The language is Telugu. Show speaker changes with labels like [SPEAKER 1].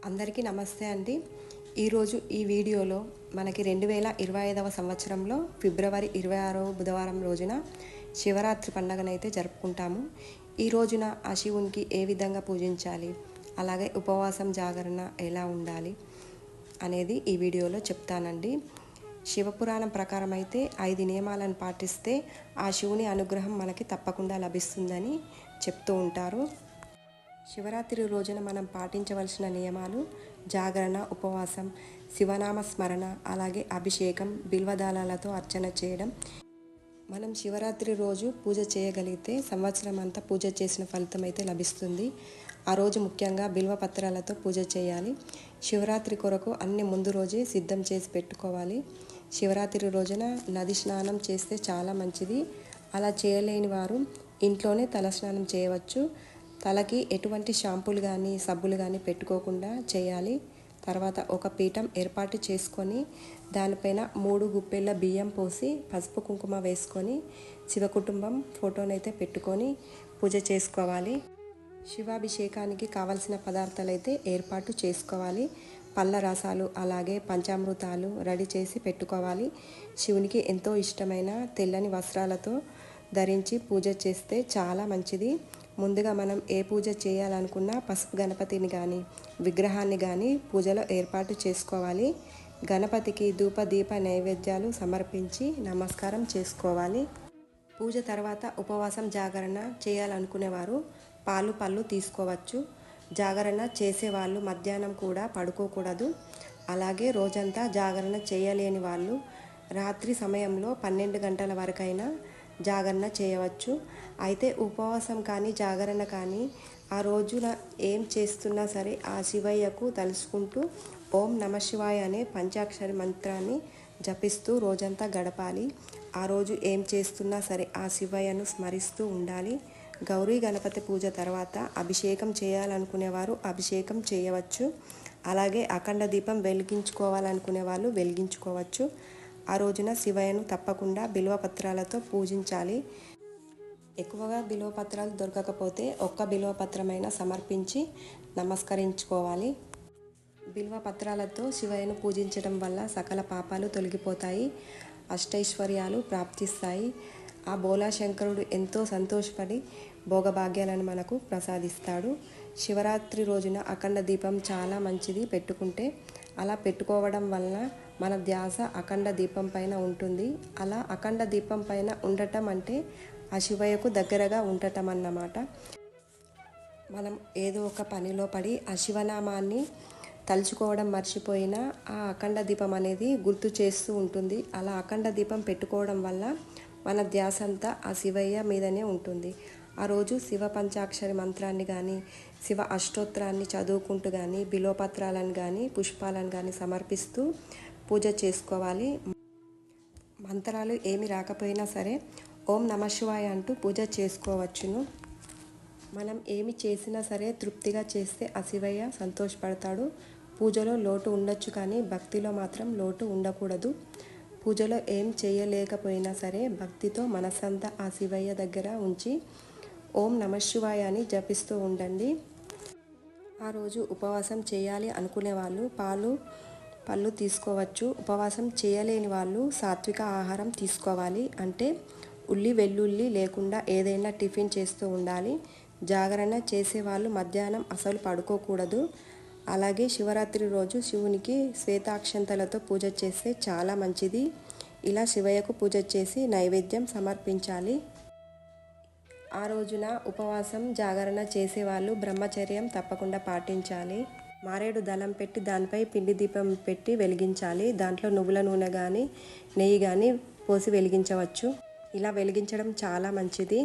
[SPEAKER 1] అందరికీ నమస్తే అండి. ఈరోజు ఈ వీడియోలో మనకి 2025వ సంవత్సరంలో ఫిబ్రవరి 26వ బుధవారం రోజున శివరాత్రి పండుగనైతే జరుపుకుంటాము. ఈ రోజున ఆ శివునికి ఏ విధంగా పూజించాలి, అలాగే ఉపవాసం జాగరణ ఎలా ఉండాలి అనేది ఈ వీడియోలో చెప్తానండి. శివపురాణం ప్రకారం అయితే 5 నియమాలను పాటిస్తే ఆ శివుని అనుగ్రహం మనకి తప్పకుండా లభిస్తుందని చెప్తూ ఉంటారు. శివరాత్రి రోజున మనం పాటించవలసిన నియమాలు: జాగరణ, ఉపవాసం, శివనామ స్మరణ, అలాగే అభిషేకం, బిల్వదళాలతో అర్చన చేయడం. మనం శివరాత్రి రోజు పూజ చేయగలిగితే సంవత్సరం అంతా పూజ చేసిన ఫలితం అయితే లభిస్తుంది. ఆ రోజు ముఖ్యంగా బిల్వపత్రాలతో పూజ చేయాలి. శివరాత్రి కొరకు అన్ని ముందు రోజే సిద్ధం చేసి పెట్టుకోవాలి. శివరాత్రి రోజున నది స్నానం చేస్తే చాలా మంచిది. అలా చేయలేని వారు ఇంట్లోనే తలస్నానం చేయవచ్చు. తలకి ఎటువంటి షాంపూలు కానీ సబ్బులు కానీ పెట్టుకోకుండా చేయాలి. తర్వాత ఒక పీఠం ఏర్పాటు చేసుకొని దానిపైన 3 గుప్పెళ్ళ బియ్యం పోసి పసుపు కుంకుమ వేసుకొని శివకుటుంబం ఫోటోనైతే పెట్టుకొని పూజ చేసుకోవాలి. శివాభిషేకానికి కావలసిన పదార్థాలు అయితే ఏర్పాటు చేసుకోవాలి. పళ్ళ రసాలు అలాగే పంచామృతాలు రెడీ చేసి పెట్టుకోవాలి. శివునికి ఎంతో ఇష్టమైన తెల్లని వస్త్రాలతో ధరించి పూజ చేస్తే చాలా మంచిది. ముందుగా మనం ఏ పూజ చేయాలనుకున్నా పసుపు గణపతిని కానీ విగ్రహాన్ని కానీ పూజలో ఏర్పాటు చేసుకోవాలి. గణపతికి ధూప దీప నైవేద్యాలు సమర్పించి నమస్కారం చేసుకోవాలి. పూజ తర్వాత ఉపవాసం జాగరణ చేయాలనుకునేవారు పళ్ళు తీసుకోవచ్చు. జాగరణ చేసేవాళ్ళు మధ్యాహ్నం కూడా పడుకోకూడదు. అలాగే రోజంతా జాగరణ చేయలేని వాళ్ళు రాత్రి సమయంలో 12 గంటల వరకైనా జాగరణ చేయవచ్చు. అయితే ఉపవాసం కానీ జాగరణ కానీ ఆ రోజున ఏం చేస్తున్నా సరే ఆ శివయ్యకు తలుచుకుంటూ ఓం నమశివాయ అనే పంచాక్షరి మంత్రాన్ని జపిస్తూ రోజంతా గడపాలి. ఆ రోజు ఏం చేస్తున్నా సరే ఆ శివయ్యను స్మరిస్తూ ఉండాలి. గౌరీ గణపతి పూజ తర్వాత అభిషేకం చేయాలనుకునేవారు అభిషేకం చేయవచ్చు. అలాగే అఖండ దీపం వెలిగించుకోవాలనుకునే వాళ్ళు వెలిగించుకోవచ్చు. ఆ రోజున శివయ్యను తప్పకుండా బిల్వపత్రాలతో పూజించాలి. ఎక్కువగా బిల్వపత్రాలు దొరకకపోతే ఒక్క బిల్వపత్రమైనా సమర్పించి నమస్కరించుకోవాలి. బిల్వపత్రాలతో శివయ్యను పూజించడం వల్ల సకల పాపాలు తొలగిపోతాయి, అష్టైశ్వర్యాలు ప్రాప్తిస్తాయి. ఆ బోలాశంకరుడు ఎంతో సంతోషపడి భోగభాగ్యాలను మనకు ప్రసాదిస్తాడు. శివరాత్రి రోజున అఖండ దీపం చాలా మంచిది పెట్టుకుంటే. అలా పెట్టుకోవడం వలన మన ధ్యాస అఖండ దీపం పైన ఉంటుంది. అలా అఖండ దీపం పైన ఉండటం అంటే ఆ శివయ్యకు దగ్గరగా ఉండటం అన్నమాట. మనం ఏదో ఒక పనిలో పడి ఆ శివనామాన్ని తలుచుకోవడం మర్చిపోయినా ఆ అఖండ దీపం అనేది గుర్తు చేస్తూ ఉంటుంది. అలా అఖండ దీపం పెట్టుకోవడం వల్ల మన ధ్యాస అంతా ఆ శివయ్య మీదనే ఉంటుంది. ఆ రోజు శివ పంచాక్షరి మంత్రాన్ని కానీ శివ అష్టోత్తరాన్ని చదువుకుంటూ కానీ బిల్వపత్రాలను కానీ పుష్పాలను కానీ సమర్పిస్తూ పూజ చేసుకోవాలి. మంత్రాలు ఏమి రాకపోయినా సరే ఓం నమశివాయ అంటూ పూజ చేసుకోవచ్చును. మనం ఏమి చేసినా సరే తృప్తిగా చేస్తే ఆ శివయ్య సంతోషపడతాడు. పూజలో లోటు ఉండొచ్చు కానీ భక్తిలో మాత్రం లోటు ఉండకూడదు. పూజలో ఏం చేయలేకపోయినా సరే భక్తితో మనసంతా ఆ శివయ్య దగ్గర ఉంచి ఓం నమశివాయ అని జపిస్తూ ఉండండి. ఆ రోజు ఉపవాసం చేయాలి అనుకునే వాళ్ళు పళ్ళు తీసుకోవచ్చు. ఉపవాసం చేయలేని వాళ్ళు సాత్విక ఆహారం తీసుకోవాలి. అంటే ఉల్లి వెల్లుల్లి లేకుండా ఏదైనా టిఫిన్ చేస్తూ ఉండాలి. జాగరణ చేసేవాళ్ళు మధ్యాహ్నం అసలు పడుకోకూడదు. అలాగే శివరాత్రి రోజు శివునికి శ్వేతాక్షంతలతో పూజ చేస్తే చాలా మంచిది. ఇలా శివయ్యకు పూజ చేసి నైవేద్యం సమర్పించాలి. ఆ రోజున ఉపవాసం జాగరణ చేసేవాళ్ళు బ్రహ్మచర్యం తప్పకుండా పాటించాలి. మారేడు దళం పెట్టి దానిపై పిండి దీపం పెట్టి వెలిగించాలి. దాంట్లో నువ్వుల నూనె కానీ నెయ్యి కానీ పోసి వెలిగించవచ్చు. ఇలా వెలిగించడం చాలా మంచిది.